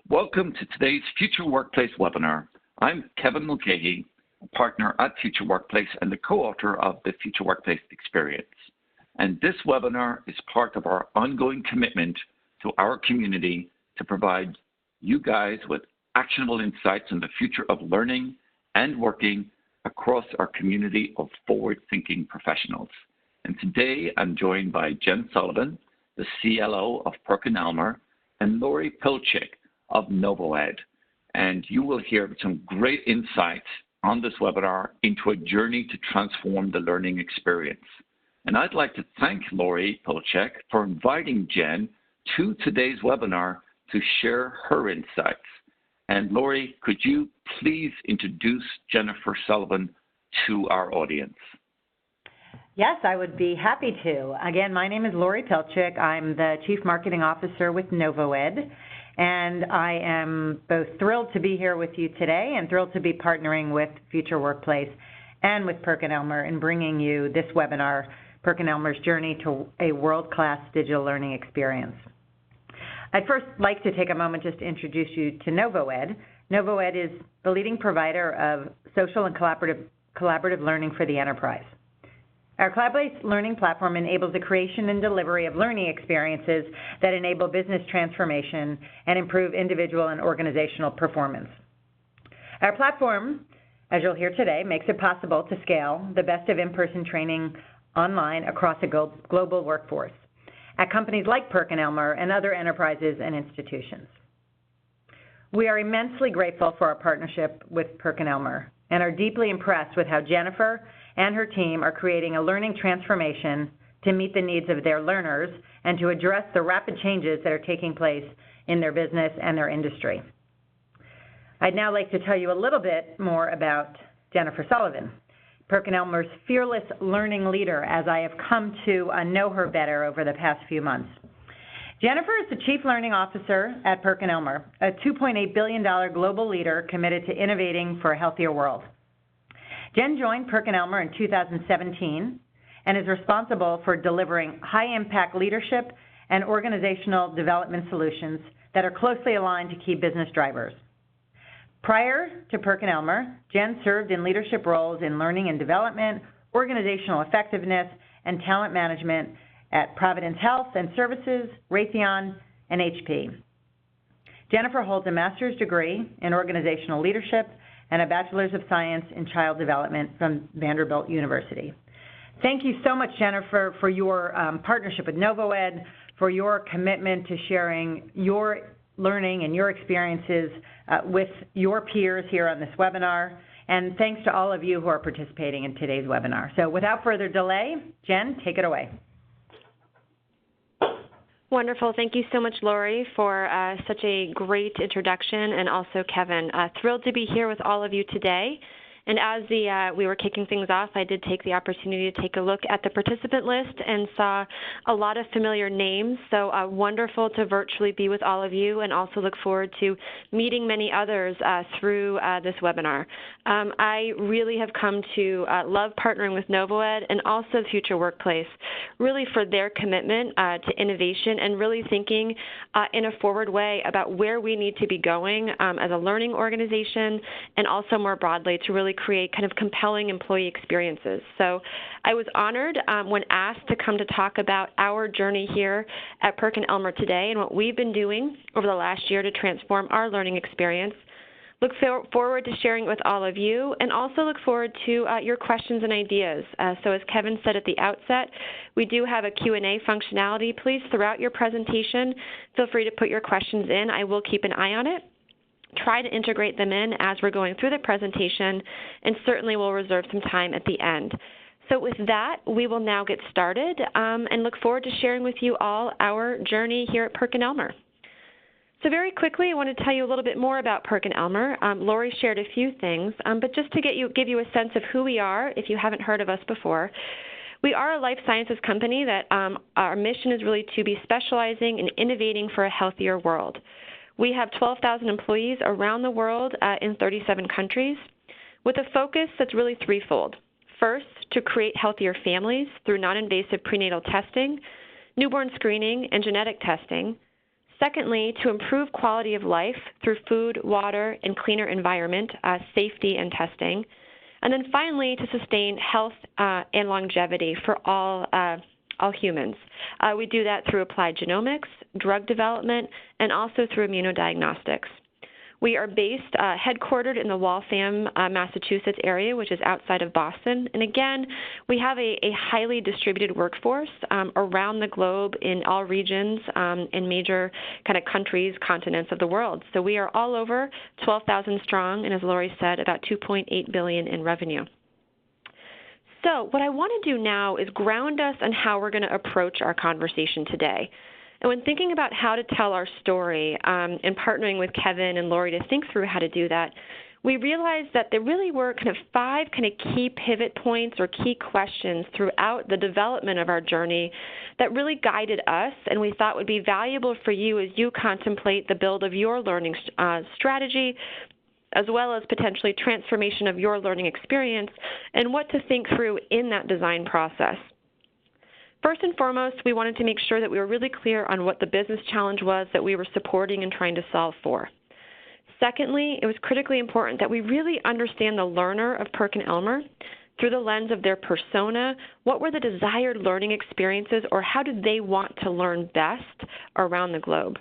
Welcome to today's Future Workplace webinar. I'm Kevin Mulcahy, a partner at Future Workplace and the co-author of the Future Workplace Experience. And this webinar is part of our ongoing commitment to our community to provide you guys with actionable insights on the future of learning and working across our community of forward-thinking professionals. And today I'm joined by Jen Sullivan, the CLO of PerkinElmer, and Lori Pilchick of NovoEd. And you will hear some great insights on this webinar into a journey to transform the learning experience. And I'd like to thank Lori Pilchick for inviting Jen to today's webinar to share her insights. And Lori, could you please introduce Jennifer Sullivan to our audience? Yes, I would be happy to. Again, my name is Lori Pilchick. I'm the Chief Marketing Officer with NovoEd, and I am both thrilled to be here with you today and thrilled to be partnering with Future Workplace and with PerkinElmer in bringing you this webinar, PerkinElmer's Journey to a World-Class Digital Learning Experience. I'd first like to take a moment just to introduce you to NovoEd. NovoEd is the leading provider of social and collaborative learning for the enterprise. Our cloud-based learning platform enables the creation and delivery of learning experiences that enable business transformation and improve individual and organizational performance. Our platform, as you'll hear today, makes it possible to scale the best of in-person training online across a global workforce at companies like PerkinElmer and other enterprises and institutions. We are immensely grateful for our partnership with PerkinElmer and are deeply impressed with how Jennifer and her team are creating a learning transformation to meet the needs of their learners and to address the rapid changes that are taking place in their business and their industry. I'd now like to tell you a little bit more about Jennifer Sullivan, PerkinElmer's fearless learning leader, as I have come to know her better over the past few months. Jennifer is the Chief Learning Officer at PerkinElmer, a $2.8 billion global leader committed to innovating for a healthier world. Jen joined PerkinElmer in 2017 and is responsible for delivering high-impact leadership and organizational development solutions that are closely aligned to key business drivers. Prior to PerkinElmer, Jen served in leadership roles in learning and development, organizational effectiveness, and talent management at Providence Health and Services, Raytheon, and HP. Jennifer holds a master's degree in organizational leadership and a Bachelor's of Science in Child Development from Vanderbilt University. Thank you so much, Jennifer, for your partnership with NovoEd, for your commitment to sharing your learning and your experiences with your peers here on this webinar. And thanks to all of you who are participating in today's webinar. So without further delay, Jen, take it away. Wonderful. Thank you so much, Lori, for such a great introduction, and also Kevin. Thrilled to be here with all of you today. And as we were kicking things off, I did take the opportunity to take a look at the participant list and saw a lot of familiar names. So wonderful to virtually be with all of you, and also look forward to meeting many others through this webinar. I really have come to love partnering with NovoEd and also Future Workplace, really for their commitment to innovation and really thinking in a forward way about where we need to be going as a learning organization, and also more broadly to really create kind of compelling employee experiences. So I was honored when asked to come to talk about our journey here at PerkinElmer today and what we've been doing over the last year to transform our learning experience. Look forward to sharing it with all of you, and also look forward to your questions and ideas. So as Kevin said at the outset, we do have a Q&A functionality. Please, throughout your presentation, feel free to put your questions in. I will keep an eye on it. Try to integrate them in as we're going through the presentation, and certainly we'll reserve some time at the end. So with that, we will now get started and look forward to sharing with you all our journey here at PerkinElmer. So very quickly, I want to tell you a little bit more about PerkinElmer. Lori shared a few things, but just to give you a sense of who we are, if you haven't heard of us before. We are a life sciences company that our mission is really to be specializing in innovating for a healthier world. We have 12,000 employees around the world in 37 countries, with a focus that's really threefold. First, to create healthier families through non-invasive prenatal testing, newborn screening, and genetic testing. Secondly, to improve quality of life through food, water, and cleaner environment, safety and testing. And then finally, to sustain health and longevity for all humans. We do that through applied genomics, drug development, and also through immunodiagnostics. We are based, headquartered in the Waltham, Massachusetts area, which is outside of Boston. And again, we have a highly distributed workforce around the globe in all regions in major kind of countries, continents of the world. So we are all over, 12,000 strong, and as Lori said, about $2.8 billion in revenue. So what I want to do now is ground us on how we're going to approach our conversation today. And when thinking about how to tell our story and partnering with Kevin and Lori to think through how to do that, we realized that there really were kind of 5 kind of key pivot points or key questions throughout the development of our journey that really guided us and we thought would be valuable for you as you contemplate the build of your learning strategy, as well as potentially transformation of your learning experience and what to think through in that design process. First and foremost, we wanted to make sure that we were really clear on what the business challenge was that we were supporting and trying to solve for. Secondly, it was critically important that we really understand the learner of PerkinElmer through the lens of their persona. What were the desired learning experiences, or how do they want to learn best around the globe?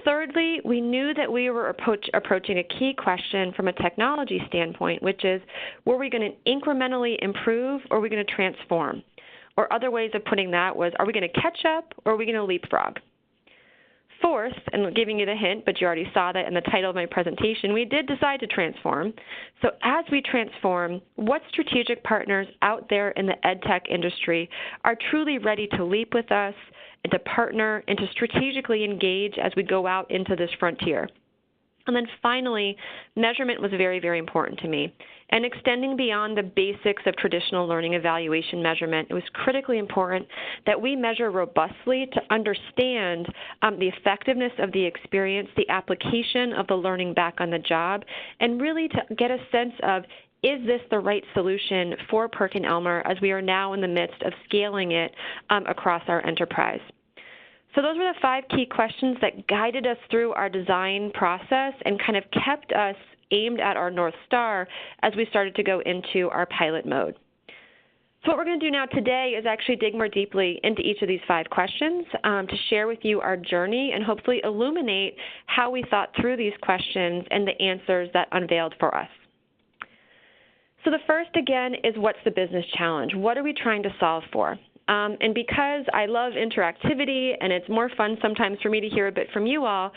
Thirdly, we knew that we were approaching a key question from a technology standpoint, which is, were we going to incrementally improve or are we going to transform? Or other ways of putting that was, are we going to catch up or are we going to leapfrog? Fourth, and giving you the hint, but you already saw that in the title of my presentation, we did decide to transform. So as we transform, what strategic partners out there in the EdTech industry are truly ready to leap with us and to partner and to strategically engage as we go out into this frontier? And then finally, measurement was very, very important to me. And extending beyond the basics of traditional learning evaluation measurement, it was critically important that we measure robustly to understand the effectiveness of the experience, the application of the learning back on the job, and really to get a sense of, is this the right solution for PerkinElmer as we are now in the midst of scaling it across our enterprise? So those were the 5 key questions that guided us through our design process and kind of kept us aimed at our North Star as we started to go into our pilot mode. So what we're going to do now today is actually dig more deeply into each of these 5 questions to share with you our journey and hopefully illuminate how we thought through these questions and the answers that unveiled for us. So the first, again, is what's the business challenge? What are we trying to solve for? And because I love interactivity and it's more fun sometimes for me to hear a bit from you all,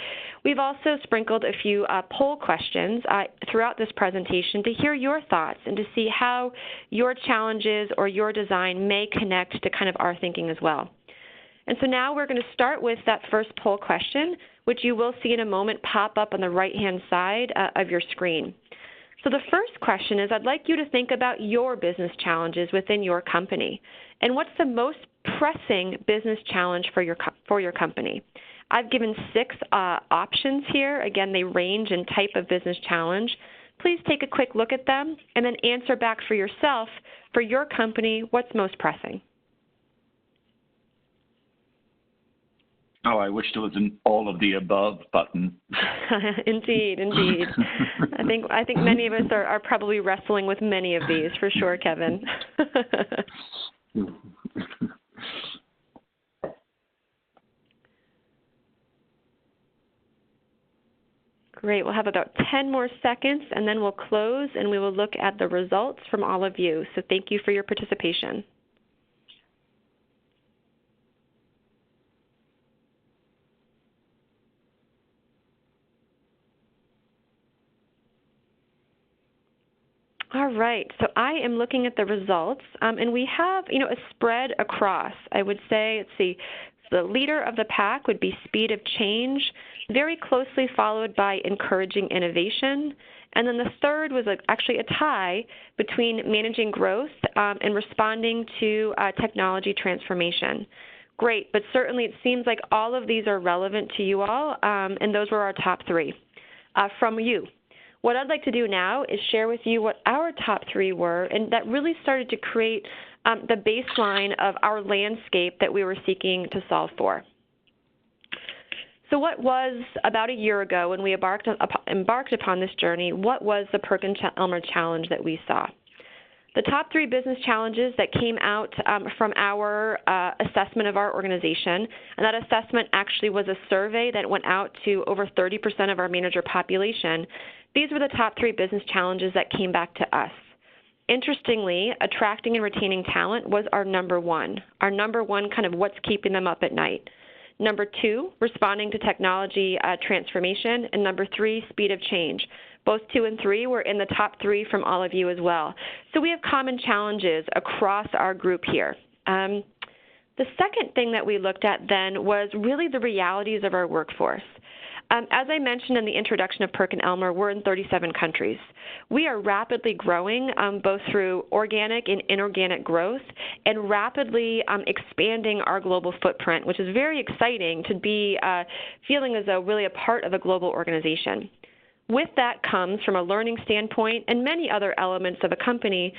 we've also sprinkled a few poll questions throughout this presentation to hear your thoughts and to see how your challenges or your design may connect to kind of our thinking as well. And so now we're going to start with that first poll question, which you will see in a moment pop up on the right-hand side of your screen. So the first question is, I'd like you to think about your business challenges within your company. And what's the most pressing business challenge for your company? I've given 6 options here. Again, they range in type of business challenge. Please take a quick look at them and then answer back for yourself, for your company, what's most pressing? Oh, I wish there was an all of the above button. Indeed, indeed. I think many of us are probably wrestling with many of these, for sure, Kevin. Great. We'll have about 10 more seconds, and then we'll close, and we will look at the results from all of you. So thank you for your participation. All right, so I am looking at the results, and we have, a spread across. I would say, let's see, the leader of the pack would be speed of change, very closely followed by encouraging innovation, and then the third was actually a tie between managing growth and responding to technology transformation. Great, but certainly it seems like all of these are relevant to you all, and those were our top 3 from you. What I'd like to do now is share with you what our top 3 were, and that really started to create the baseline of our landscape that we were seeking to solve for. So what was, about a year ago when we embarked upon this journey, what was the PerkinElmer challenge that we saw? The top 3 business challenges that came out from our assessment of our organization, and that assessment actually was a survey that went out to over 30% of our manager population. These were the top 3 business challenges that came back to us. Interestingly, attracting and retaining talent was our number one kind of what's keeping them up at night. Number 2, responding to technology transformation, and number 3, speed of change. Both 2 and 3 were in the top 3 from all of you as well. So we have common challenges across our group here. The second thing that we looked at then was really the realities of our workforce. As I mentioned in the introduction of PerkinElmer, we're in 37 countries. We are rapidly growing both through organic and inorganic growth and rapidly expanding our global footprint, which is very exciting to be feeling as though really a part of a global organization. With that comes, from a learning standpoint and many other elements of a company,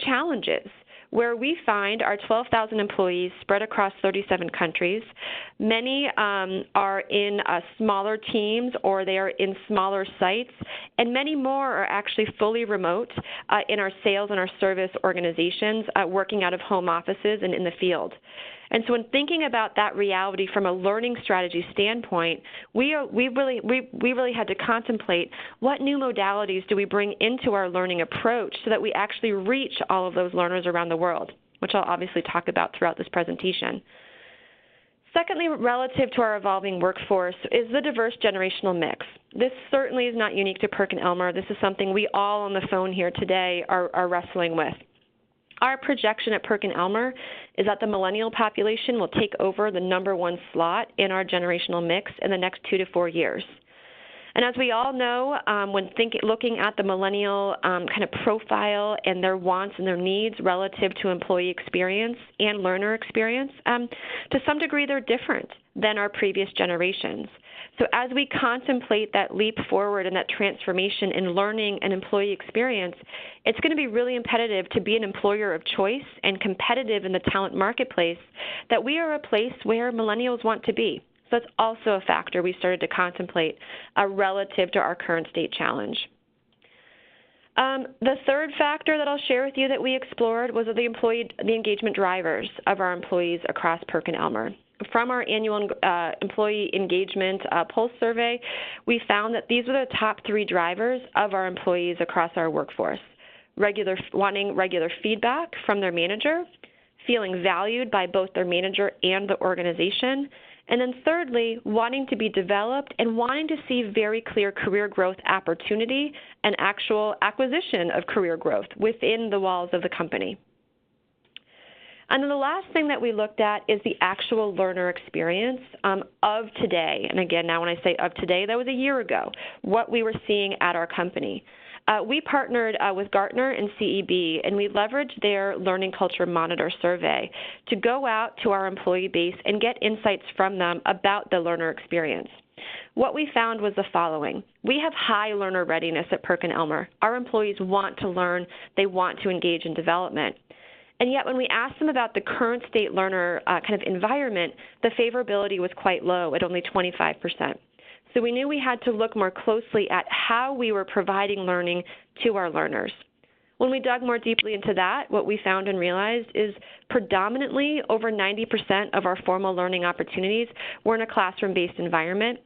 challenges, where we find our 12,000 employees spread across 37 countries. Many are in smaller teams or they are in smaller sites, and many more are actually fully remote in our sales and our service organizations, working out of home offices and in the field. And so when thinking about that reality from a learning strategy standpoint, we really had to contemplate what new modalities do we bring into our learning approach so that we actually reach all of those learners around the world, which I'll obviously talk about throughout this presentation. Secondly, relative to our evolving workforce is the diverse generational mix. This certainly is not unique to PerkinElmer. This is something we all on the phone here today are wrestling with. Our projection at PerkinElmer is that the millennial population will take over the #1 slot in our generational mix in the next 2 to 4 years. And as we all know, when looking at the millennial kind of profile and their wants and their needs relative to employee experience and learner experience, to some degree they're different than our previous generations. So as we contemplate that leap forward and that transformation in learning and employee experience, it's going to be really imperative to be an employer of choice and competitive in the talent marketplace, that we are a place where millennials want to be. So that's also a factor we started to contemplate relative to our current state challenge. The third factor that I'll share with you that we explored was the engagement drivers of our employees across PerkinElmer. From our annual employee engagement pulse survey, we found that these are the top 3 drivers of our employees across our workforce: wanting regular feedback from their manager, feeling valued by both their manager and the organization, and then thirdly, wanting to be developed and wanting to see very clear career growth opportunity and actual acquisition of career growth within the walls of the company. And then the last thing that we looked at is the actual learner experience of today. And again, now when I say of today, that was a year ago, what we were seeing at our company. We partnered with Gartner and CEB, and we leveraged their Learning Culture Monitor survey to go out to our employee base and get insights from them about the learner experience. What we found was the following. We have high learner readiness at PerkinElmer. Our employees want to learn. They want to engage in development. And yet when we asked them about the current state learner kind of environment, the favorability was quite low at only 25%. So we knew we had to look more closely at how we were providing learning to our learners. When we dug more deeply into that, what we found and realized is predominantly over 90% of our formal learning opportunities were in a classroom-based environment.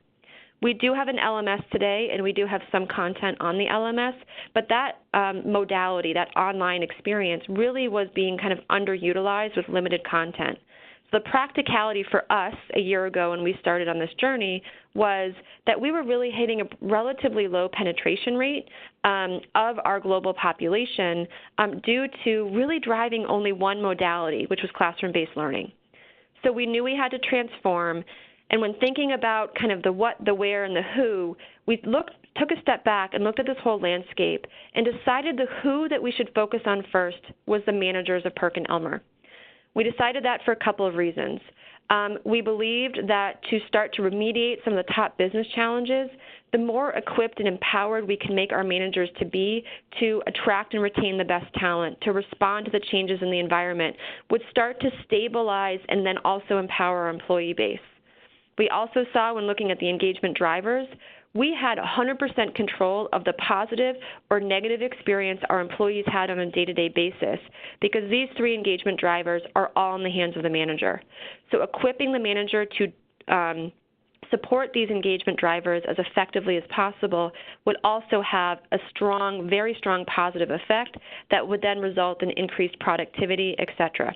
We do have an LMS today, and we do have some content on the LMS, but that modality, that online experience, really was being kind of underutilized with limited content. So the practicality for us a year ago when we started on this journey was that we were really hitting a relatively low penetration rate of our global population due to really driving only one modality, which was classroom-based learning. So we knew we had to transform. And when thinking about kind of the what, the where, and the who, we took a step back and looked at this whole landscape and decided the who that we should focus on first was the managers of PerkinElmer. We decided that for a couple of reasons. We believed that to start to remediate some of the top business challenges, the more equipped and empowered we can make our managers to be to attract and retain the best talent, to respond to the changes in the environment, would start to stabilize and then also empower our employee base. We also saw when looking at the engagement drivers, we had 100% control of the positive or negative experience our employees had on a day-to-day basis, because these 3 engagement drivers are all in the hands of the manager. So equipping the manager to support these engagement drivers as effectively as possible would also have a strong, very strong positive effect that would then result in increased productivity, et cetera.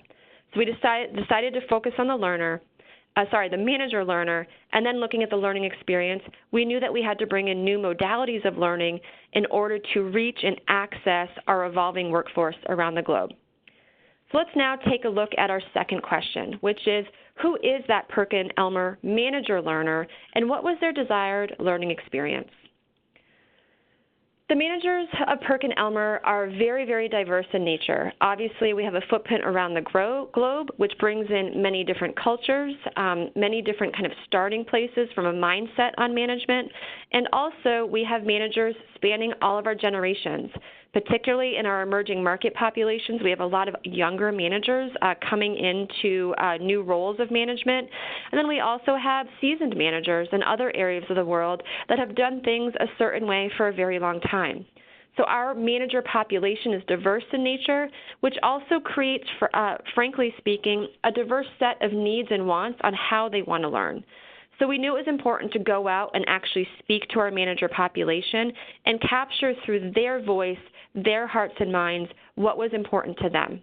So we decided to focus on the manager learner, and then looking at the learning experience, we knew that we had to bring in new modalities of learning in order to reach and access our evolving workforce around the globe. So let's now take a look at our second question, which is, who is that PerkinElmer manager learner, and what was their desired learning experience? The managers of PerkinElmer are very, very diverse in nature. Obviously, we have a footprint around the globe, which brings in many different cultures, many different kind of starting places from a mindset on management, and also we have managers spanning all of our generations. Particularly in our emerging market populations, we have a lot of younger managers coming into new roles of management. And then we also have seasoned managers in other areas of the world that have done things a certain way for a very long time. So our manager population is diverse in nature, which also creates, frankly speaking, a diverse set of needs and wants on how they want to learn. So we knew it was important to go out and actually speak to our manager population and capture through their voice, their hearts and minds, what was important to them.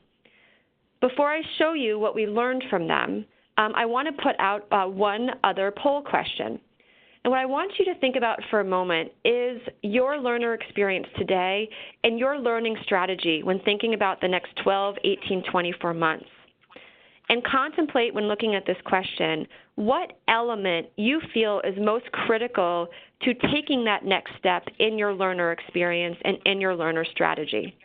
Before I show you what we learned from them, I want to put out one other poll question. And what I want you to think about for a moment is your learner experience today and your learning strategy when thinking about the next 12, 18, 24 months. And contemplate when looking at this question, what element you feel is most critical to taking that next step in your learner experience and in your learner strategy.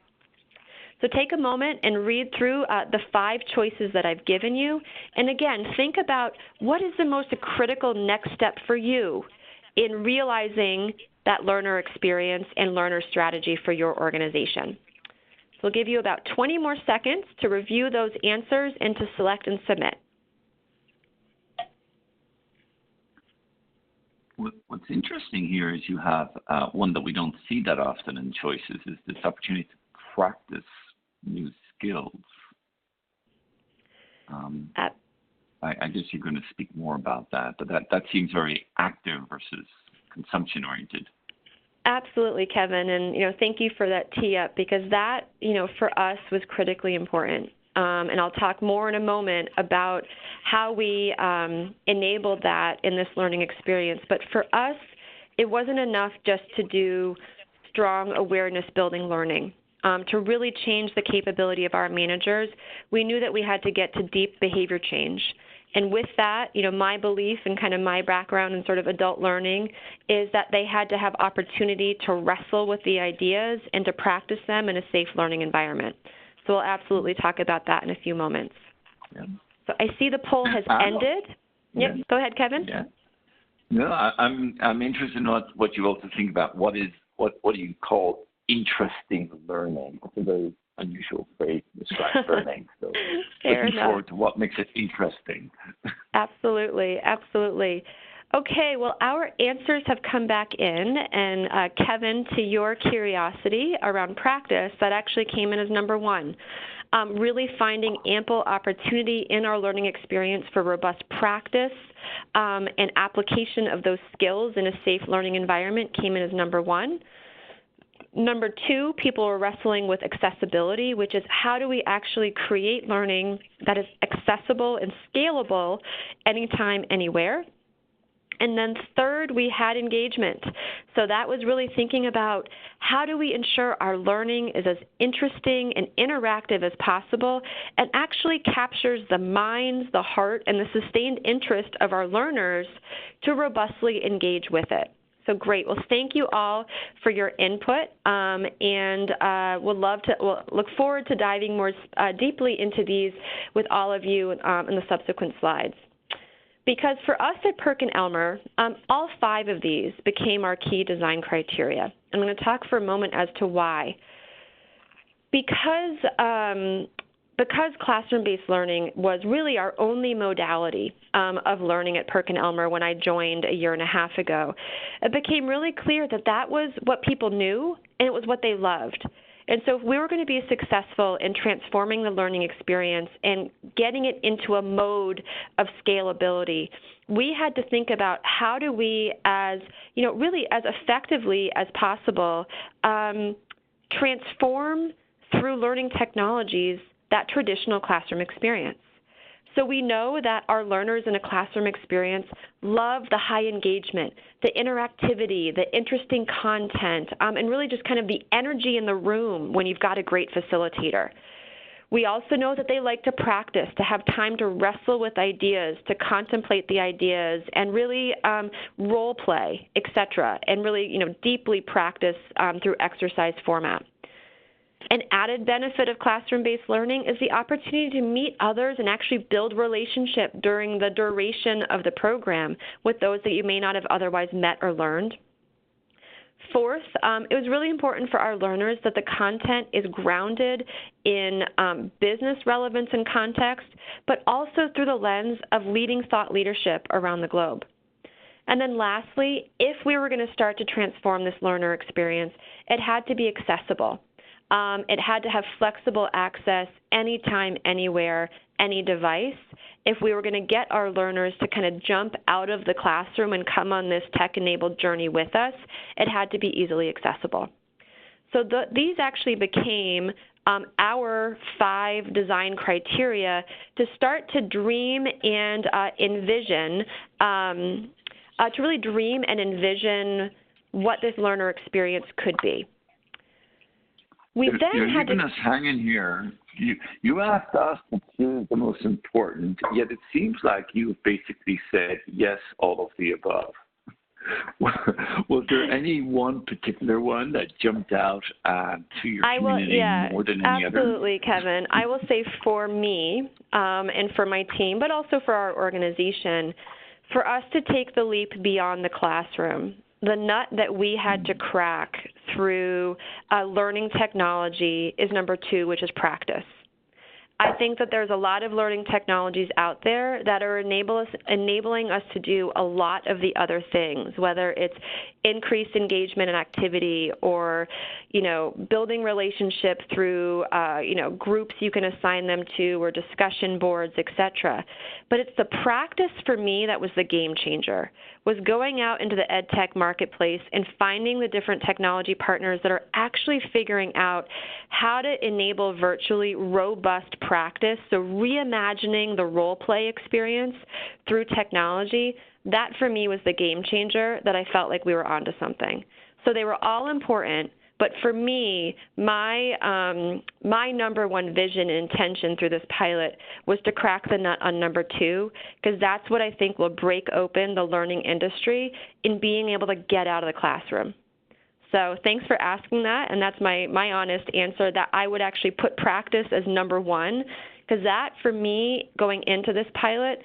So take a moment and read through the 5 choices that I've given you. And again, think about what is the most critical next step for you in realizing that learner experience and learner strategy for your organization. We'll give you about 20 more seconds to review those answers and to select and submit. What's interesting here is you have one that we don't see that often in choices, is this opportunity to practice new skills. I guess you're going to speak more about that, but that seems very active versus consumption-oriented. Absolutely, Kevin, and thank you for that tee up, because that for us was critically important. And I'll talk more in a moment about how we enabled that in this learning experience. But for us, it wasn't enough just to do strong awareness-building learning. To really change the capability of our managers, we knew that we had to get to deep behavior change. And with that, my belief and kind of my background in sort of adult learning is that they had to have opportunity to wrestle with the ideas and to practice them in a safe learning environment. So we'll absolutely talk about that in a few moments. Yeah. So I see the poll has ended. Yep. Go ahead, Kevin. Yeah. No, I'm interested in what you also think about. What do you call interesting learning? It's a very unusual phrase to describe learning. So looking forward to what makes it interesting. Absolutely, absolutely. Okay, well, our answers have come back in, and Kevin, to your curiosity around practice, that actually came in as number 1. Really finding ample opportunity in our learning experience for robust practice and application of those skills in a safe learning environment came in as number 1. Number 2, people are wrestling with accessibility, which is how do we actually create learning that is accessible and scalable anytime, anywhere. And then 3rd, we had engagement. So that was really thinking about how do we ensure our learning is as interesting and interactive as possible and actually captures the minds, the heart, and the sustained interest of our learners to robustly engage with it. So great. Well, thank you all for your input, and we'll look forward to diving more deeply into these with all of you in the subsequent slides. Because for us at PerkinElmer, all 5 of these became our key design criteria. I'm going to talk for a moment as to why. Because because classroom-based learning was really our only modality of learning at PerkinElmer when I joined a year and a half ago, it became really clear that that was what people knew and it was what they loved. And so if we were going to be successful in transforming the learning experience and getting it into a mode of scalability, we had to think about how do we, as really as effectively as possible, transform through learning technologies that traditional classroom experience. So we know that our learners in a classroom experience love the high engagement, the interactivity, the interesting content, and really just kind of the energy in the room when you've got a great facilitator. We also know that they like to practice, to have time to wrestle with ideas, to contemplate the ideas, and really role play, et cetera, and really deeply practice through exercise format. An added benefit of classroom-based learning is the opportunity to meet others and actually build relationship during the duration of the program with those that you may not have otherwise met or learned. Fourth, it was really important for our learners that the content is grounded in business relevance and context, but also through the lens of leading thought leadership around the globe. And then lastly, if we were going to start to transform this learner experience, it had to be accessible. It had to have flexible access anytime, anywhere, any device. If we were going to get our learners to kind of jump out of the classroom and come on this tech-enabled journey with us, it had to be easily accessible. So these actually became our 5 design criteria to start to dream and envision, to really dream and envision what this learner experience could be. We then You're had leaving to us hanging here. You asked us to choose the most important, yet it seems like you basically said yes, all of the above. Was there any one particular one that jumped out to your community more than any other? Absolutely, Kevin. I will say for me and for my team, but also for our organization, for us to take the leap beyond the classroom, the nut that we had to crack through learning technology is number 2, which is practice. I think that there's a lot of learning technologies out there that are enabling us to do a lot of the other things, whether it's increased engagement and activity or, building relationships through, groups you can assign them to or discussion boards, et cetera. But it's the practice for me that was the game changer, was going out into the ed tech marketplace and finding the different technology partners that are actually figuring out how to enable virtually robust practice, so reimagining the role play experience through technology. That for me was the game changer that I felt like we were onto something. So they were all important, but for me, my number one vision and intention through this pilot was to crack the nut on number 2, because that's what I think will break open the learning industry in being able to get out of the classroom. So thanks for asking that, and that's my honest answer, that I would actually put practice as number 1, because that, for me, going into this pilot,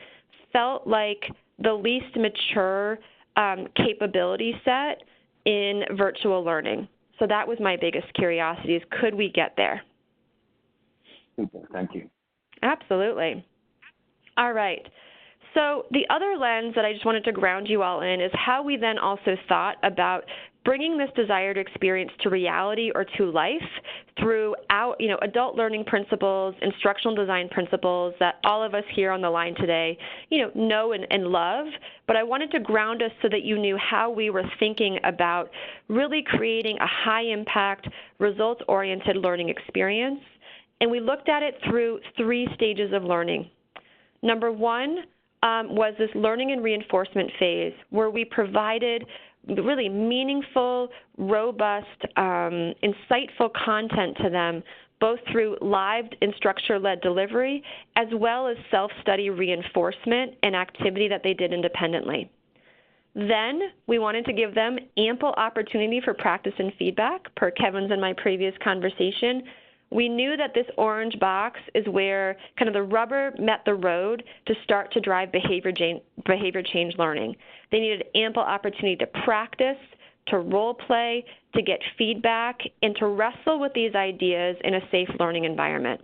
felt like the least mature capability set in virtual learning. So that was my biggest curiosity, is could we get there? Super, thank you. Absolutely. All right. So the other lens that I just wanted to ground you all in is how we then also thought about bringing this desired experience to reality or to life through adult learning principles, instructional design principles that all of us here on the line today, know and love. But I wanted to ground us so that you knew how we were thinking about really creating a high-impact, results-oriented learning experience. And we looked at it through 3 stages of learning. Number 1 was this learning and reinforcement phase, where we provided really meaningful, robust, insightful content to them, both through live instructor-led delivery as well as self-study reinforcement and activity that they did independently. Then we wanted to give them ample opportunity for practice and feedback, per Kevin's and my previous conversation. We knew that this orange box is where kind of the rubber met the road to start to drive behavior change learning. They needed ample opportunity to practice, to role play, to get feedback, and to wrestle with these ideas in a safe learning environment.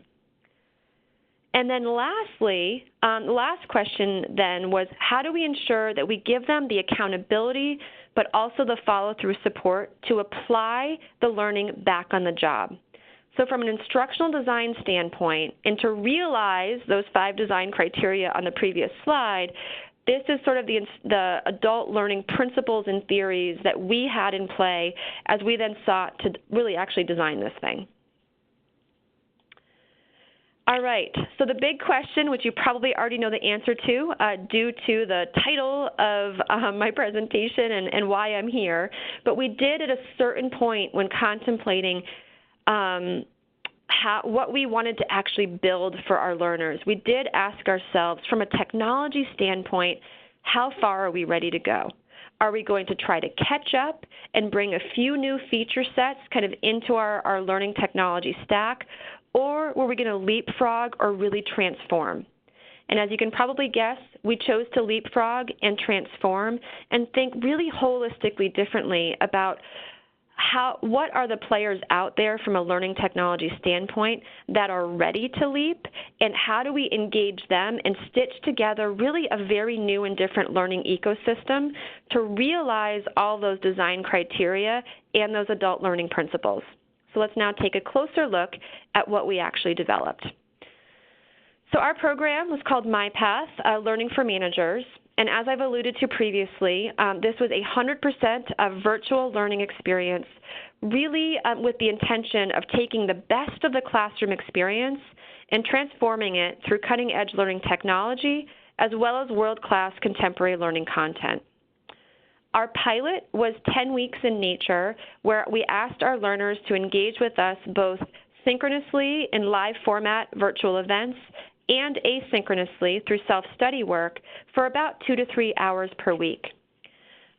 And then lastly, the last question then was, how do we ensure that we give them the accountability but also the follow-through support to apply the learning back on the job? So from an instructional design standpoint, and to realize those 5 design criteria on the previous slide, this is sort of the adult learning principles and theories that we had in play as we then sought to really actually design this thing. All right, so the big question, which you probably already know the answer to due to the title of my presentation and why I'm here, but we did at a certain point when contemplating what we wanted to actually build for our learners, we did ask ourselves from a technology standpoint, how far are we ready to go? Are we going to try to catch up and bring a few new feature sets kind of into our learning technology stack? Or were we going to leapfrog or really transform? And as you can probably guess, we chose to leapfrog and transform and think really holistically differently about what are the players out there from a learning technology standpoint that are ready to leap, and how do we engage them and stitch together really a very new and different learning ecosystem to realize all those design criteria and those adult learning principles. So let's now take a closer look at what we actually developed. So our program was called MyPath, Learning for Managers. And as I've alluded to previously, this was 100% virtual learning experience, really with the intention of taking the best of the classroom experience and transforming it through cutting-edge learning technology, as well as world-class contemporary learning content. Our pilot was 10 weeks in nature, where we asked our learners to engage with us both synchronously in live format virtual events and asynchronously through self-study work for about 2 to 3 hours per week.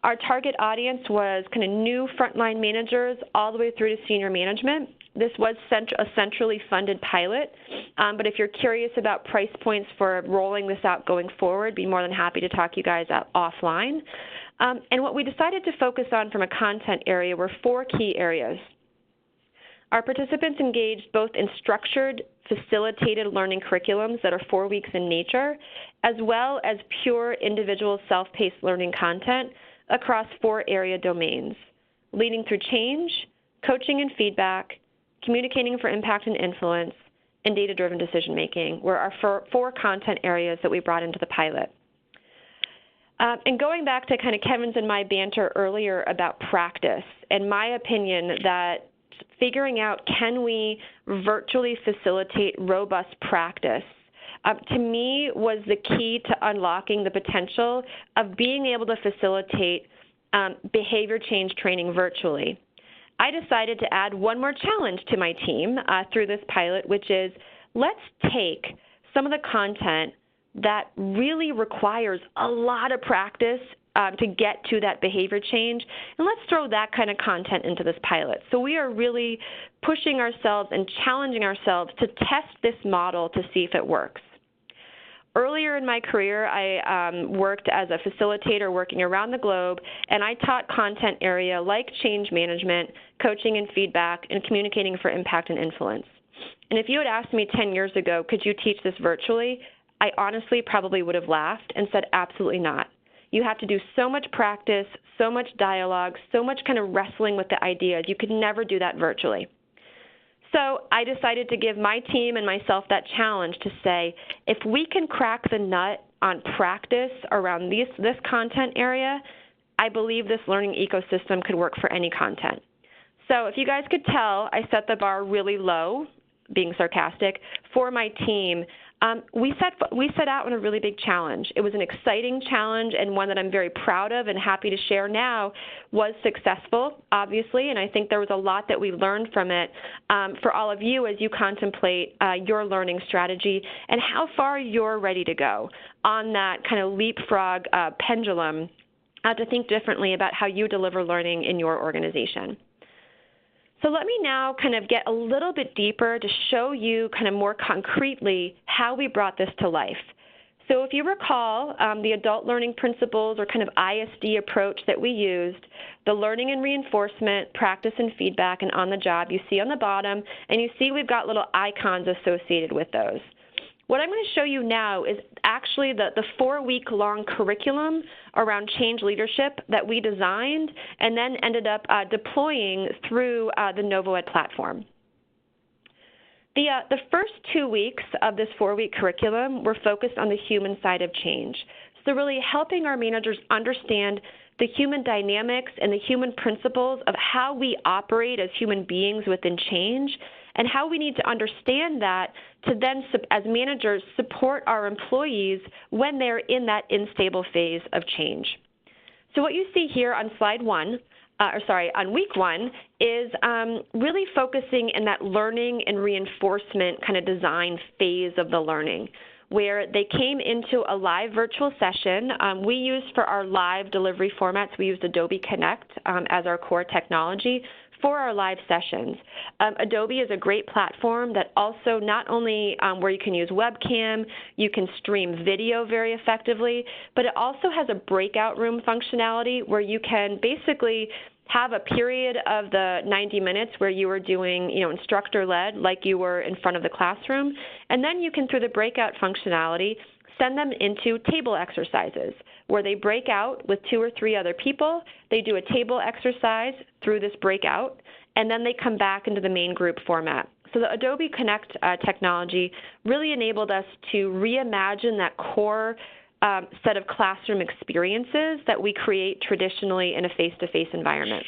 Our target audience was kind of new frontline managers all the way through to senior management. This was a centrally funded pilot, but if you're curious about price points for rolling this out going forward, be more than happy to talk you guys out offline. And what we decided to focus on from a content area were 4 key areas. Our participants engaged both in structured, facilitated learning curriculums that are 4 weeks in nature, as well as pure individual self-paced learning content across 4 area domains: leading through change, coaching and feedback, communicating for impact and influence, and data-driven decision-making were our 4 content areas that we brought into the pilot. And going back to kind of Kevin's and my banter earlier about practice, and my opinion that figuring out can we virtually facilitate robust practice, to me was the key to unlocking the potential of being able to facilitate behavior change training virtually. I decided to add one more challenge to my team through this pilot, which is let's take some of the content that really requires a lot of practice to get to that behavior change, and let's throw that kind of content into this pilot. So we are really pushing ourselves and challenging ourselves to test this model to see if it works. Earlier in my career, I worked as a facilitator working around the globe, and I taught content area like change management, coaching and feedback, and communicating for impact and influence. And if you had asked me 10 years ago, could you teach this virtually, I honestly probably would have laughed and said absolutely not. You have to do so much practice, so much dialogue, so much kind of wrestling with the ideas. You could never do that virtually. So I decided to give my team and myself that challenge to say, if we can crack the nut on practice around this content area, I believe this learning ecosystem could work for any content. So if you guys could tell, I set the bar really low, being sarcastic, for my team. We set out on a really big challenge. It was an exciting challenge and one that I'm very proud of and happy to share now was successful, obviously, and I think there was a lot that we learned from it for all of you as you contemplate your learning strategy and how far you're ready to go on that kind of leapfrog pendulum to think differently about how you deliver learning in your organization. So let me now kind of get a little bit deeper to show you kind of more concretely how we brought this to life. So if you recall, the adult learning principles or kind of ISD approach that we used, the learning and reinforcement, practice and feedback, and on the job, you see on the bottom, and you see we've got little icons associated with those. What I'm going to show you now is actually the 4-week-long curriculum around change leadership that we designed and then ended up deploying through the NovoEd platform. The first 2 weeks of this 4-week curriculum were focused on the human side of change. So really helping our managers understand the human dynamics and the human principles of how we operate as human beings within change, and how we need to understand that to then, as managers, support our employees when they're in that unstable phase of change. So what you see here on on week 1 is really focusing in that learning and reinforcement kind of design phase of the learning, where they came into a live virtual session. We used for our live delivery formats, we used Adobe Connect as our core technology for our live sessions. Adobe is a great platform that also not only where you can use webcam, you can stream video very effectively, but it also has a breakout room functionality where you can basically have a period of the 90 minutes where you were doing, instructor-led, like you were in front of the classroom, and then you can, through the breakout functionality, send them into table exercises where they break out with 2 or 3 other people, they do a table exercise through this breakout, and then they come back into the main group format. So the Adobe Connect technology really enabled us to reimagine that core set of classroom experiences that we create traditionally in a face-to-face environment.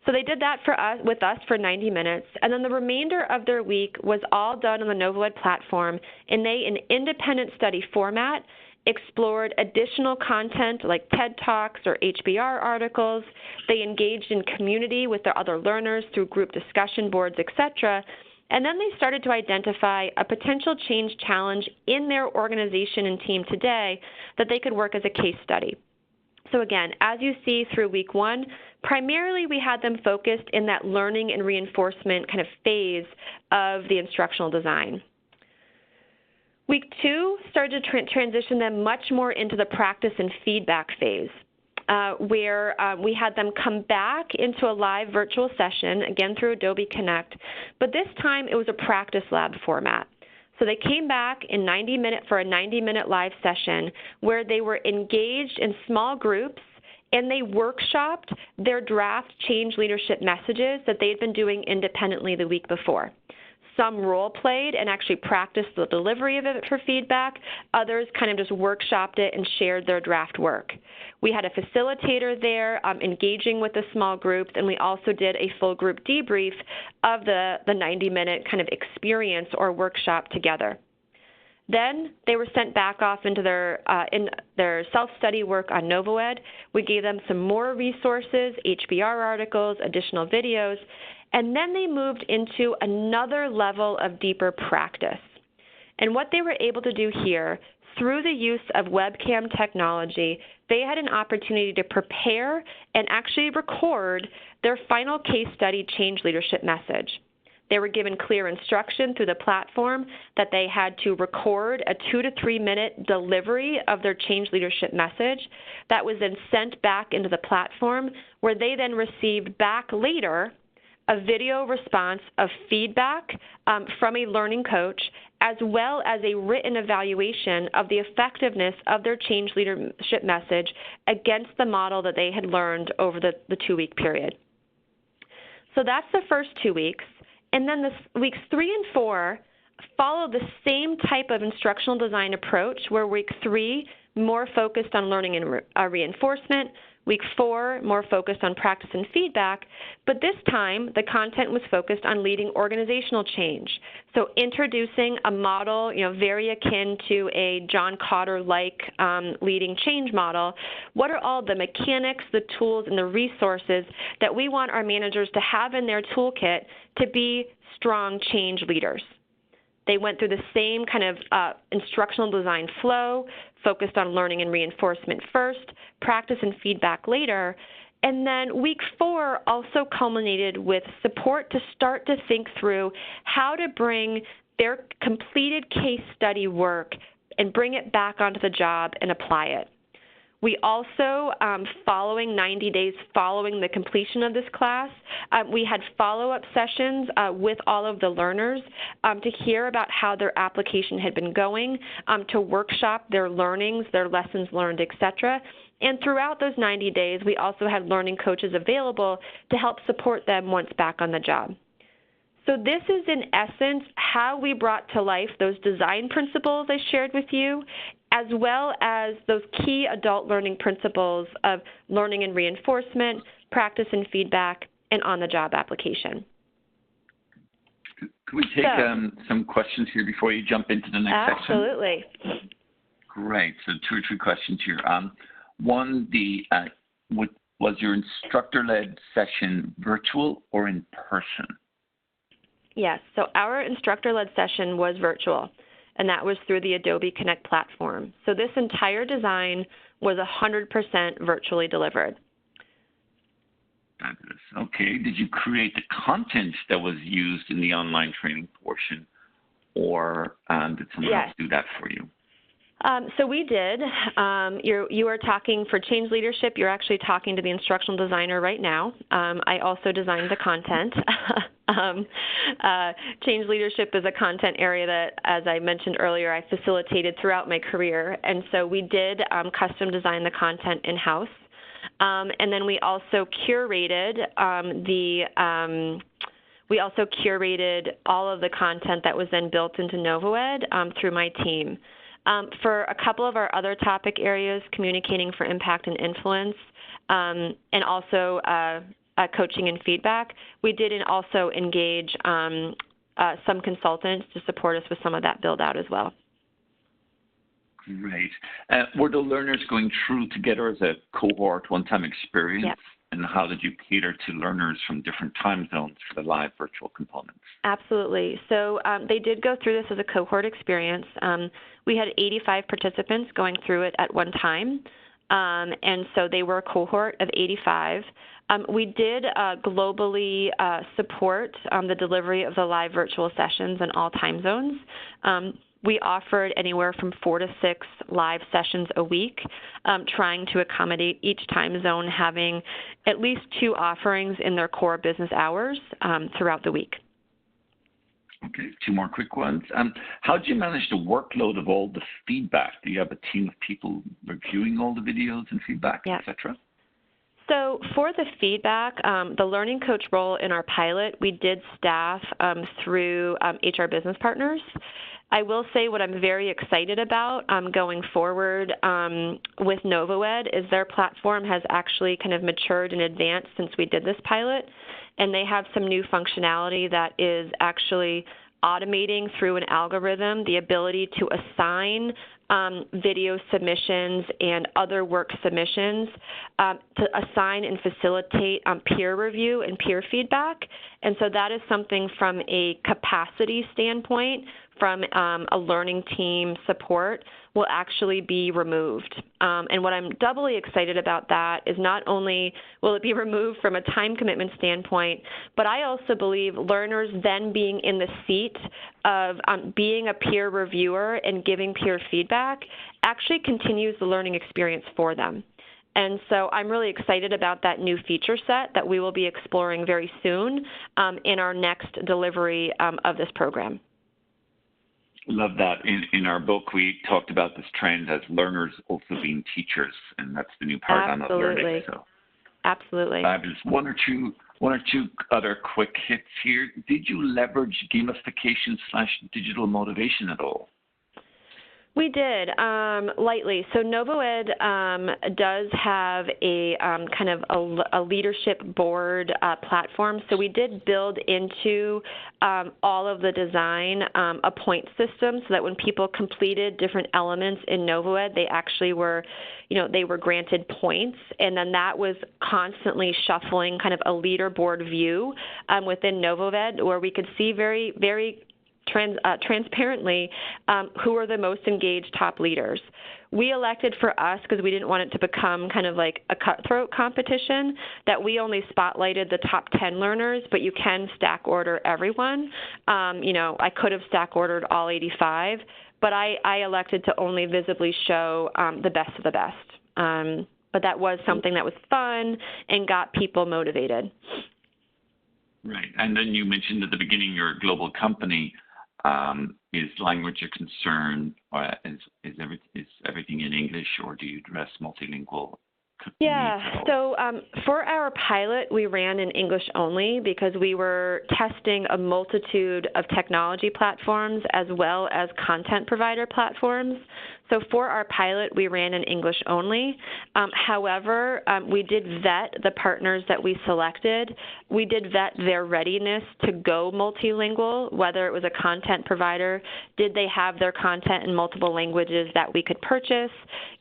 So they did that with us for 90 minutes, and then the remainder of their week was all done on the NovoEd platform, and they, in independent study format, explored additional content like TED Talks or HBR articles. They engaged in community with their other learners through group discussion boards, etc. And then they started to identify a potential change challenge in their organization and team today that they could work as a case study. So again, as you see through week 1, primarily we had them focused in that learning and reinforcement kind of phase of the instructional design. Week 2 started to transition them much more into the practice and feedback phase, where we had them come back into a live virtual session, again through Adobe Connect, but this time it was a practice lab format. So they came back for a 90-minute live session where they were engaged in small groups and they workshopped their draft change leadership messages that they had been doing independently the week before. Some role-played and actually practiced the delivery of it for feedback. Others kind of just workshopped it and shared their draft work. We had a facilitator there engaging with the small groups, and we also did a full group debrief of the 90-minute kind of experience or workshop together. Then they were sent back off into their self-study work on NovoEd. We gave them some more resources, HBR articles, additional videos, and then they moved into another level of deeper practice. And what they were able to do here, through the use of webcam technology, they had an opportunity to prepare and actually record their final case study change leadership message. They were given clear instruction through the platform that they had to record a 2 to 3 minute delivery of their change leadership message. That was then sent back into the platform, where they then received back later a video response of feedback from a learning coach, as well as a written evaluation of the effectiveness of their change leadership message against the model that they had learned over the 2-week period. So that's the first 2 weeks. And then weeks 3 and 4 follow the same type of instructional design approach, where week 3 more focused on learning and reinforcement, week 4 more focused on practice and feedback, but this time the content was focused on leading organizational change. So introducing a model, very akin to a John Kotter-like leading change model. What are all the mechanics, the tools, and the resources that we want our managers to have in their toolkit to be strong change leaders? They went through the same kind of instructional design flow, focused on learning and reinforcement first, practice and feedback later, and then week 4 also culminated with support to start to think through how to bring their completed case study work and bring it back onto the job and apply it. We also, following 90 days following the completion of this class, we had follow-up sessions with all of the learners to hear about how their application had been going, to workshop their learnings, their lessons learned, et cetera. And throughout those 90 days, we also had learning coaches available to help support them once back on the job. So this is, in essence, how we brought to life those design principles I shared with you, as well as those key adult learning principles of learning and reinforcement, practice and feedback, and on-the-job application. Can we take some questions here before you jump into the next section? Absolutely. Great. So 2 or 3 questions here. One, was your instructor-led session virtual or in person? Yes, so our instructor-led session was virtual, and that was through the Adobe Connect platform. So this entire design was 100% virtually delivered. Fabulous. Okay, did you create the content that was used in the online training portion, or did someone else do that for you? So we did. You are talking for change leadership. You're actually talking to the instructional designer right now. I also designed the content. Change leadership is a content area that, as I mentioned earlier, I facilitated throughout my career. And so we did custom design the content in-house. And then we also curated all of the content that was then built into NovoEd through my team. For a couple of our other topic areas, communicating for impact and influence, and also coaching and feedback, we did also engage some consultants to support us with some of that build-out as well. Great. Were the learners going through together as a cohort, one-time experience? Yep. And how did you cater to learners from different time zones for the live virtual components? Absolutely. So they did go through this as a cohort experience. We had 85 participants going through it at one time, and so they were a cohort of 85. We did globally support the delivery of the live virtual sessions in all time zones. We offered anywhere from 4 to 6 live sessions a week, trying to accommodate each time zone having at least 2 offerings in their core business hours throughout the week. Okay, 2 more quick ones. How did you manage the workload of all the feedback? Do you have a team of people reviewing all the videos and feedback, et cetera? So for the feedback, the learning coach role in our pilot, we did staff through HR business partners. I will say what I'm very excited about going forward with NovoEd is their platform has actually kind of matured and advanced since we did this pilot, and they have some new functionality that is actually automating through an algorithm the ability to assign video submissions and other work submissions to assign and facilitate peer review and peer feedback. And so that is something from a capacity standpoint, from a learning team support, will actually be removed. And what I'm doubly excited about that is not only will it be removed from a time commitment standpoint, but I also believe learners then being in the seat of being a peer reviewer and giving peer feedback actually continues the learning experience for them. And so I'm really excited about that new feature set that we will be exploring very soon in our next delivery of this program. Love that. In our book, we talked about this trend as learners also being teachers, and that's the new paradigm of learning. So. Absolutely. Fabulous. One or two other quick hits here. Did you leverage gamification/digital motivation at all? We did, lightly. So NovoEd does have a kind of a leadership board platform. So we did build into all of the design a point system so that when people completed different elements in NovoEd, they actually were, they were granted points. And then that was constantly shuffling kind of a leaderboard view within NovoEd where we could see very, very transparently who are the most engaged top leaders. We elected for us, because we didn't want it to become kind of like a cutthroat competition, that we only spotlighted the top 10 learners, but you can stack order everyone. I could have stack ordered all 85, but I elected to only visibly show the best of the best. But that was something that was fun and got people motivated. Right. And then you mentioned at the beginning you're a global company. Is language a concern? Or is everything in English, or do you address multilingual Yeah, so for our pilot, we ran in English only because we were testing a multitude of technology platforms as well as content provider platforms. So for our pilot, we ran in English only. However, we did vet the partners that we selected. We did vet their readiness to go multilingual, whether it was a content provider. Did they have their content in multiple languages that we could purchase?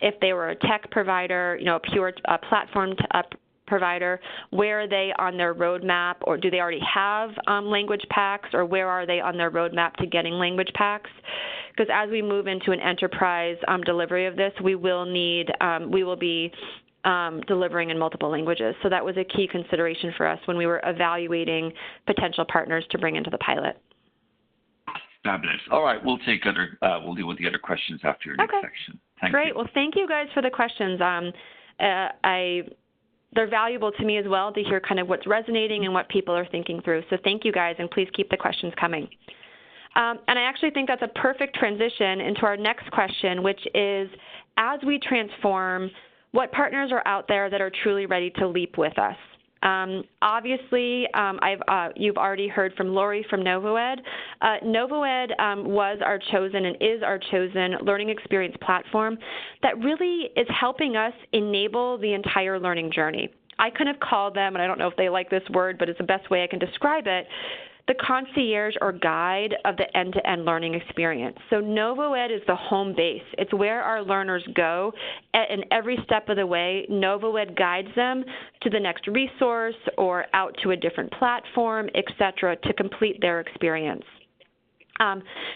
If they were a tech provider, a pure platform provider, where are they on their roadmap, or do they already have language packs, or where are they on their roadmap to getting language packs? Because as we move into an enterprise delivery of this, we will be delivering in multiple languages. So that was a key consideration for us when we were evaluating potential partners to bring into the pilot. Fabulous. All right, we'll deal with the other questions after your next section. Great. You. Well, thank you guys for the questions. They're valuable to me as well to hear kind of what's resonating and what people are thinking through. So thank you guys, and please keep the questions coming. And I actually think that's a perfect transition into our next question, which is, as we transform, what partners are out there that are truly ready to leap with us? Obviously, you've already heard from Lori from NovoEd. NovoEd was our chosen and is our chosen learning experience platform that really is helping us enable the entire learning journey. I kind of call them, and I don't know if they like this word, but it's the best way I can describe it, the concierge or guide of the end-to-end learning experience. So NovoEd is the home base. It's where our learners go, and every step of the way, NovoEd guides them to the next resource or out to a different platform, et cetera, to complete their experience.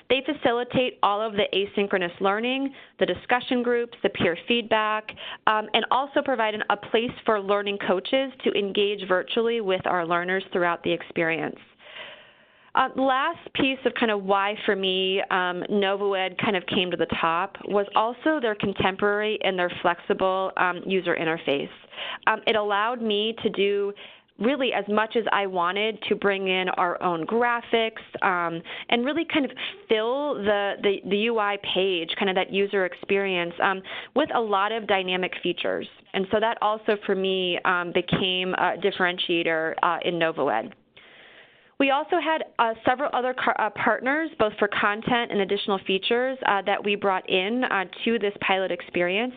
They facilitate all of the asynchronous learning, the discussion groups, the peer feedback, and also provide a place for learning coaches to engage virtually with our learners throughout the experience. Last piece of kind of why, for me, NovoEd kind of came to the top was also their contemporary and their flexible user interface. It allowed me to do really as much as I wanted to bring in our own graphics and really kind of fill the UI page, kind of that user experience, with a lot of dynamic features. And so that also, for me, became a differentiator in NovoEd. We also had several other partners, both for content and additional features that we brought in to this pilot experience.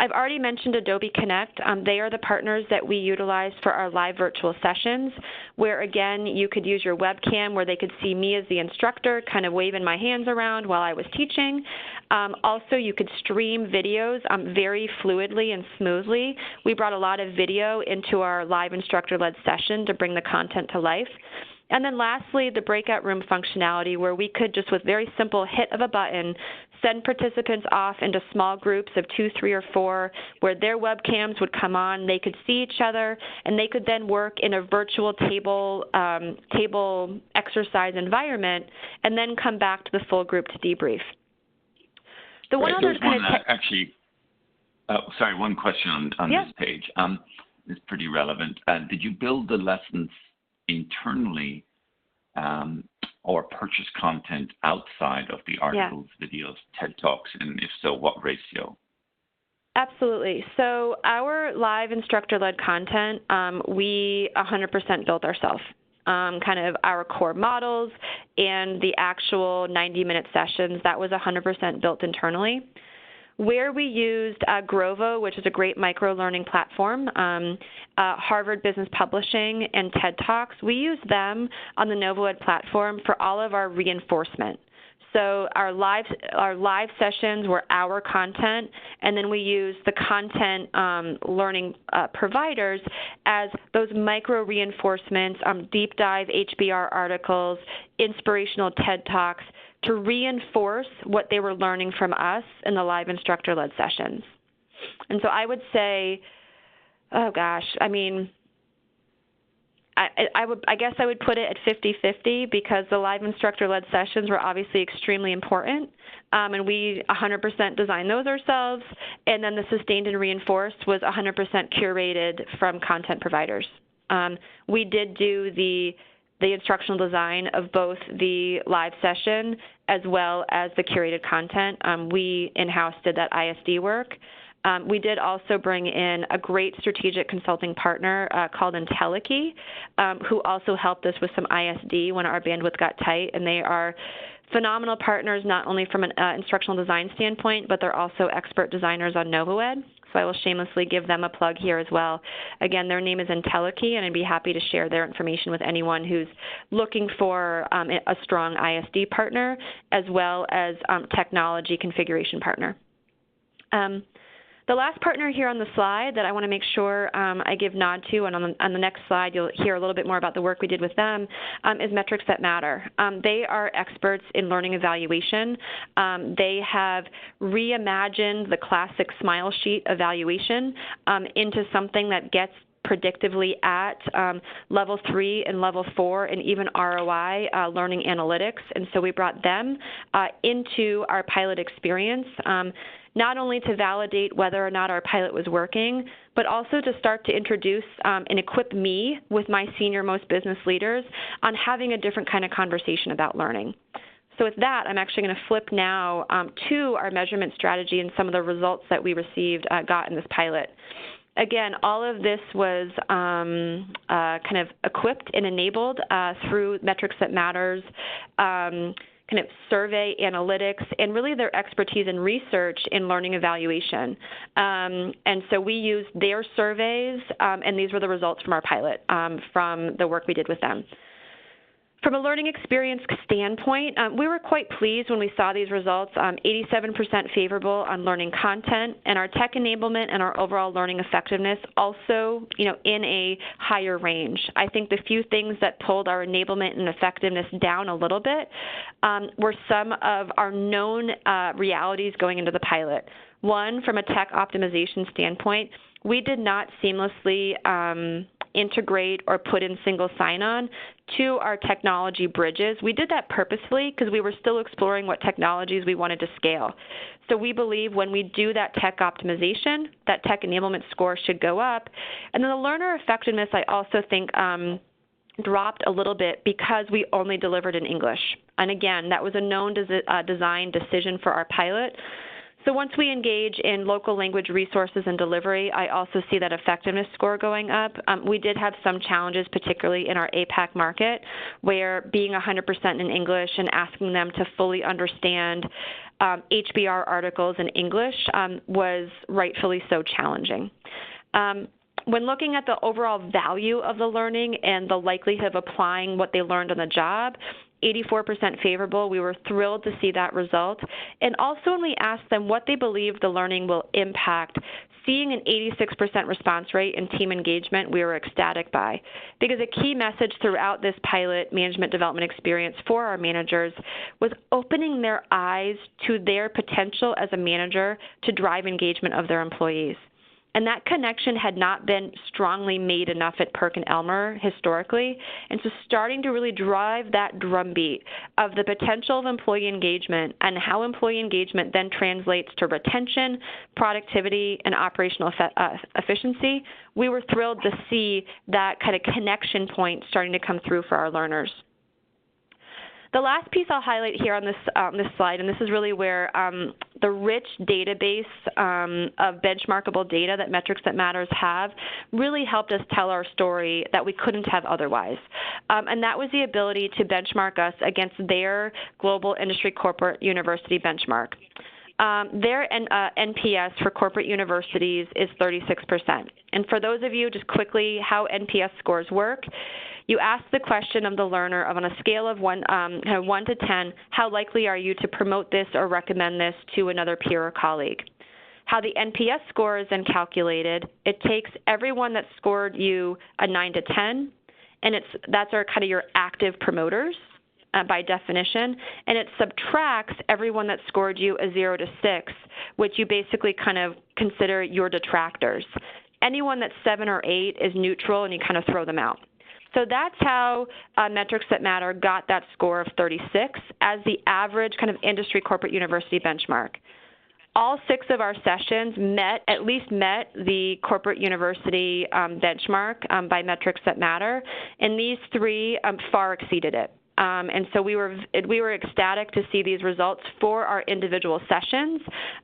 I've already mentioned Adobe Connect. They are the partners that we utilize for our live virtual sessions, where, again, you could use your webcam where they could see me as the instructor kind of waving my hands around while I was teaching. Also, you could stream videos very fluidly and smoothly. We brought a lot of video into our live instructor-led session to bring the content to life. And then lastly, the breakout room functionality, where we could just with very simple hit of a button send participants off into small groups of 2, 3, or 4, where their webcams would come on, they could see each other, and they could then work in a virtual table exercise environment, and then come back to the full group to debrief. The one other kind of one question on this page is pretty relevant. Did you build the lessons internally or purchase content outside of the articles, videos, TED Talks, and if so, what ratio? Absolutely. So our live instructor-led content, we 100% built ourselves. Kind of our core models and the actual 90-minute sessions, that was 100% built internally. Where we used Grovo, which is a great micro-learning platform, Harvard Business Publishing, and TED Talks, we used them on the NovoEd platform for all of our reinforcement. So our live sessions were our content, and then we used the content learning providers as those micro reinforcements, deep dive HBR articles, inspirational TED Talks, to reinforce what they were learning from us in the live instructor-led sessions. And so I would say, I guess I would put it at 50-50 because the live instructor-led sessions were obviously extremely important, and we 100% designed those ourselves, and then the sustained and reinforced was 100% curated from content providers. We did do the instructional design of both the live session as well as the curated content. We in-house did that ISD work. We did also bring in a great strategic consulting partner called Innovating, who also helped us with some ISD when our bandwidth got tight, and they are phenomenal partners not only from an instructional design standpoint, but they're also expert designers on NovoEd. So I will shamelessly give them a plug here as well. Again, their name is Innovating, and I'd be happy to share their information with anyone who's looking for a strong ISD partner as well as technology configuration partner. The last partner here on the slide that I want to make sure I give nod to, and on the next slide you'll hear a little bit more about the work we did with them, is Metrics That Matter. They are experts in learning evaluation. They have reimagined the classic smile sheet evaluation into something that gets predictively at level 3 and level 4 and even ROI learning analytics. And so we brought them into our pilot experience, not only to validate whether or not our pilot was working, but also to start to introduce and equip me with my senior-most business leaders on having a different kind of conversation about learning. So with that, I'm actually going to flip now to our measurement strategy and some of the results that we got in this pilot. Again, all of this was kind of equipped and enabled through Metrics That Matters, kind of survey analytics, and really their expertise in research in learning evaluation. And so we used their surveys, and these were the results from our pilot, from the work we did with them. From a learning experience standpoint, we were quite pleased when we saw these results, 87% favorable on learning content, and our tech enablement and our overall learning effectiveness also, in a higher range. I think the few things that pulled our enablement and effectiveness down a little bit were some of our known realities going into the pilot. One, from a tech optimization standpoint, we did not seamlessly integrate or put in single sign-on to our technology bridges. We did that purposefully because we were still exploring what technologies we wanted to scale. So we believe when we do that tech optimization, that tech enablement score should go up. And then the learner effectiveness, I also think, dropped a little bit because we only delivered in English. And again, that was a known design decision for our pilot. So once we engage in local language resources and delivery, I also see that effectiveness score going up. We did have some challenges, particularly in our APAC market, where being 100% in English and asking them to fully understand HBR articles in English was rightfully so challenging. When looking at the overall value of the learning and the likelihood of applying what they learned on the job, 84% favorable. We were thrilled to see that result. And also when we asked them what they believe the learning will impact, seeing an 86% response rate in team engagement, we were ecstatic by. Because a key message throughout this pilot management development experience for our managers was opening their eyes to their potential as a manager to drive engagement of their employees. And that connection had not been strongly made enough at PerkinElmer historically. And so starting to really drive that drumbeat of the potential of employee engagement and how employee engagement then translates to retention, productivity, and operational efficiency, we were thrilled to see that kind of connection point starting to come through for our learners. The last piece I'll highlight here on this slide, and this is really where the rich database of benchmarkable data that Metrics That Matters have really helped us tell our story that we couldn't have otherwise. And that was the ability to benchmark us against their global industry corporate university benchmark. Their NPS for corporate universities is 36%. And for those of you, just quickly, how NPS scores work, you ask the question of the learner of on a scale of 1 to 10, how likely are you to promote this or recommend this to another peer or colleague? How the NPS score is then calculated, it takes everyone that scored you a 9 to 10, and that's our kind of your active promoters by definition, and it subtracts everyone that scored you a 0 to 6, which you basically kind of consider your detractors. Anyone that's 7 or 8 is neutral, and you kind of throw them out. So that's how Metrics That Matter got that score of 36 as the average kind of industry corporate university benchmark. All 6 of our sessions at least met the corporate university benchmark by Metrics That Matter, and these 3 far exceeded it. And so we were ecstatic to see these results for our individual sessions.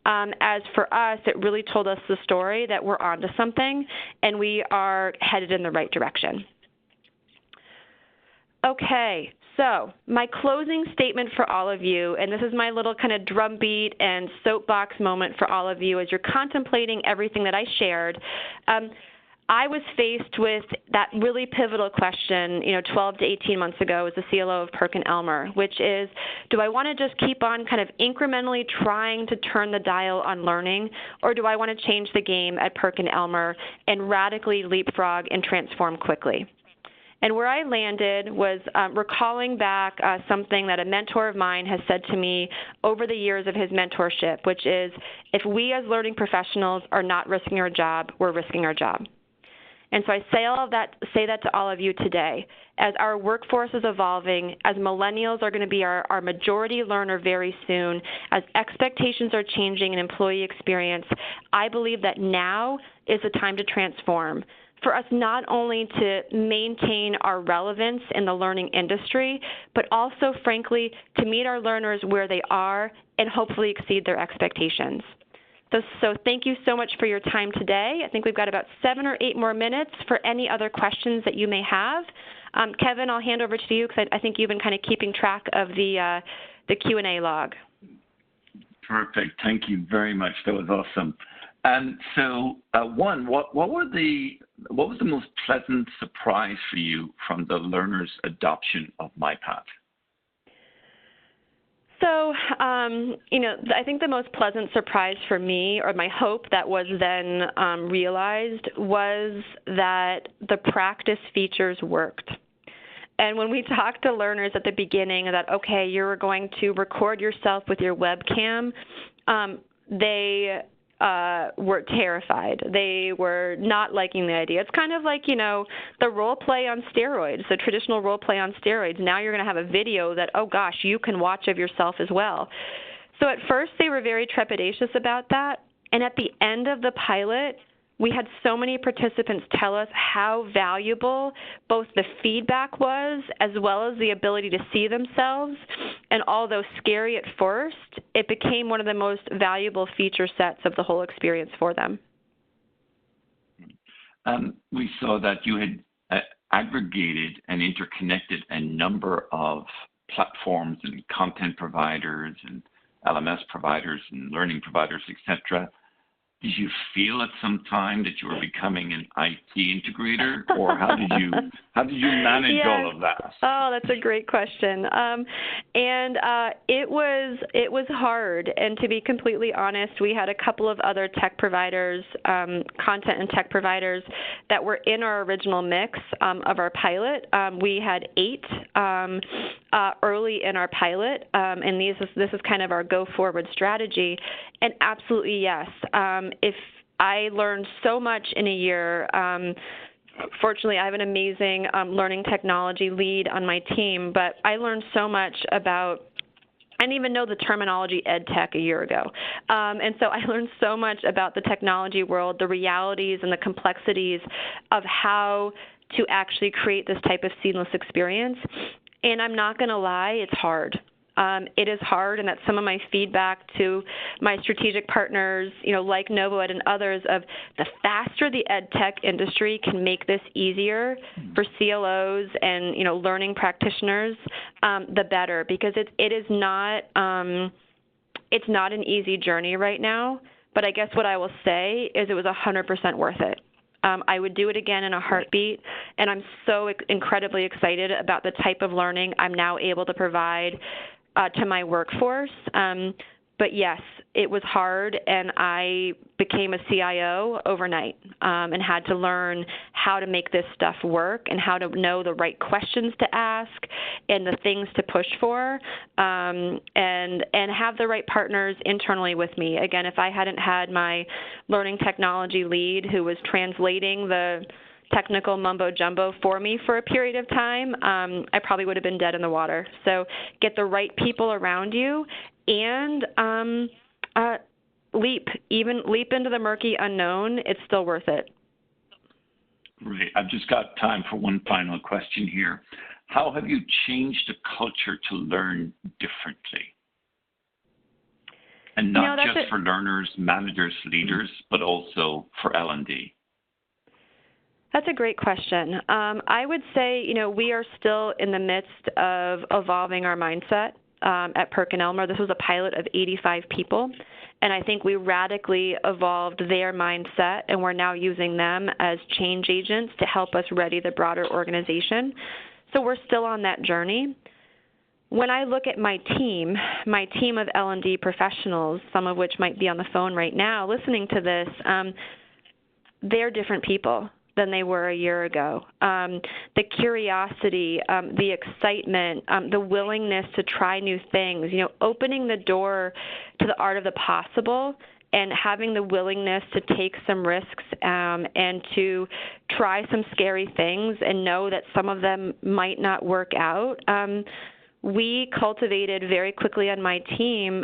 As for us, it really told us the story that we're onto something, and we are headed in the right direction. Okay, so my closing statement for all of you, and this is my little kind of drumbeat and soapbox moment for all of you as you're contemplating everything that I shared. I was faced with that really pivotal question, 12 to 18 months ago as the CLO of PerkinElmer, which is, do I want to just keep on kind of incrementally trying to turn the dial on learning, or do I want to change the game at PerkinElmer and radically leapfrog and transform quickly? And where I landed was recalling back something that a mentor of mine has said to me over the years of his mentorship, which is, if we as learning professionals are not risking our job, we're risking our job. And so I say that to all of you today. As our workforce is evolving, as millennials are going to be our majority learner very soon, as expectations are changing in employee experience, I believe that now is the time to transform, for us not only to maintain our relevance in the learning industry, but also, frankly, to meet our learners where they are and hopefully exceed their expectations. So thank you so much for your time today. I think we've got about 7 or 8 more minutes for any other questions that you may have. Kevin, I'll hand over to you because I think you've been kind of keeping track of the Q&A log. Perfect. Thank you very much. That was awesome. So, what was the most pleasant surprise for you from the learner's adoption of MyPath? So, I think the most pleasant surprise for me, or my hope that was then realized, was that the practice features worked. And when we talked to learners at the beginning that, okay, you're going to record yourself with your webcam, they were terrified. They were not liking the idea. It's kind of like, the role play on steroids, the traditional role play on steroids. Now you're going to have a video that, oh gosh, you can watch of yourself as well. So at first they were very trepidatious about that. And at the end of the pilot, we had so many participants tell us how valuable both the feedback was as well as the ability to see themselves. And although scary at first, it became one of the most valuable feature sets of the whole experience for them. We saw that you had aggregated and interconnected a number of platforms and content providers and LMS providers and learning providers, etc. Did you feel at some time that you were becoming an IT integrator, or how did you manage all of that? Oh, that's a great question. It was hard. And to be completely honest, we had a couple of other tech providers, content and tech providers, that were in our original mix of our pilot. We had 8 early in our pilot, and this is kind of our go-forward strategy. And absolutely, yes. If I learned so much in a year, fortunately, I have an amazing learning technology lead on my team, but I learned so much about, I didn't even know the terminology ed tech a year ago. And so I learned so much about the technology world, the realities and the complexities of how to actually create this type of seamless experience. And I'm not going to lie, it's hard. It is hard, and that's some of my feedback to my strategic partners, like NovoEd and others, of the faster the ed tech industry can make this easier for CLOs and, learning practitioners, the better, because it is not it's not an easy journey right now. But I guess what I will say is it was 100% worth it. I would do it again in a heartbeat, and I'm so incredibly excited about the type of learning I'm now able to provide to my workforce. But yes, it was hard, and I became a CIO overnight and had to learn how to make this stuff work and how to know the right questions to ask and the things to push for, and have the right partners internally with me. Again, if I hadn't had my learning technology lead who was translating the technical mumbo jumbo for me for a period of time, I probably would have been dead in the water. So get the right people around you and leap into the murky unknown. It's still worth it. Great. I've just got time for one final question here. How have you changed the culture to learn differently? And not just for learners, managers, leaders, but also for L&D. That's a great question. I would say, we are still in the midst of evolving our mindset at PerkinElmer. This was a pilot of 85 people, and I think we radically evolved their mindset, and we're now using them as change agents to help us ready the broader organization. So we're still on that journey. When I look at my team of L&D professionals, some of which might be on the phone right now listening to this, they're different people than they were a year ago. The curiosity, the excitement, the willingness to try new things, opening the door to the art of the possible and having the willingness to take some risks and to try some scary things and know that some of them might not work out. We cultivated very quickly on my team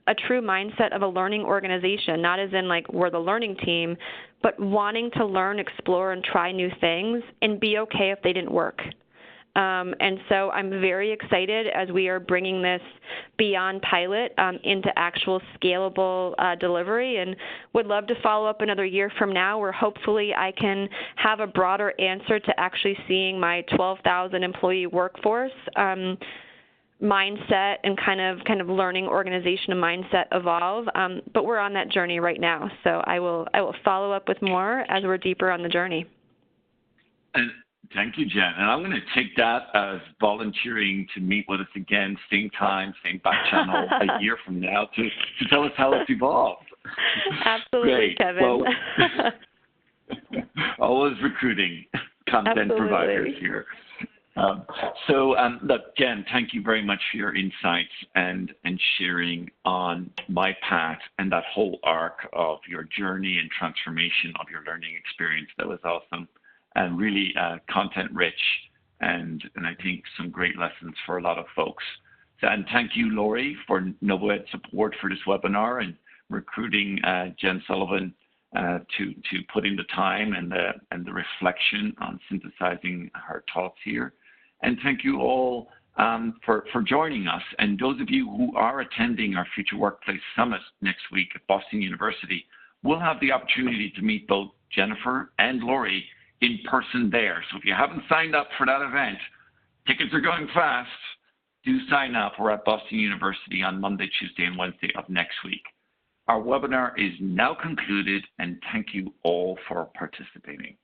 a true mindset of a learning organization, not as in like we're the learning team, but wanting to learn, explore, and try new things and be okay if they didn't work. And so I'm very excited as we are bringing this beyond pilot into actual scalable delivery, and would love to follow up another year from now where hopefully I can have a broader answer to actually seeing my 12,000 employee workforce mindset and kind of learning organization and mindset evolve. But we're on that journey right now, so I will follow up with more as we're deeper on the journey. And thank you, Jen. And I'm going to take that as volunteering to meet with us again, same time, same back channel, a year from now to tell us how it's evolved. Absolutely, Great. Kevin. Well, always recruiting content Absolutely. providers here. Look, Jen, thank you very much for your insights and sharing on my path and that whole arc of your journey and transformation of your learning experience. That was awesome and really content rich and I think some great lessons for a lot of folks. And thank you, Lori, for NovoEd's support for this webinar and recruiting Jen Sullivan to put in the time and the reflection on synthesizing her thoughts here. And thank you all for joining us. And those of you who are attending our Future Workplace Summit next week at Boston University, will have the opportunity to meet both Jennifer and Lori in person there. So if you haven't signed up for that event, tickets are going fast. Do sign up. We're at Boston University on Monday, Tuesday, and Wednesday of next week. Our webinar is now concluded, and thank you all for participating.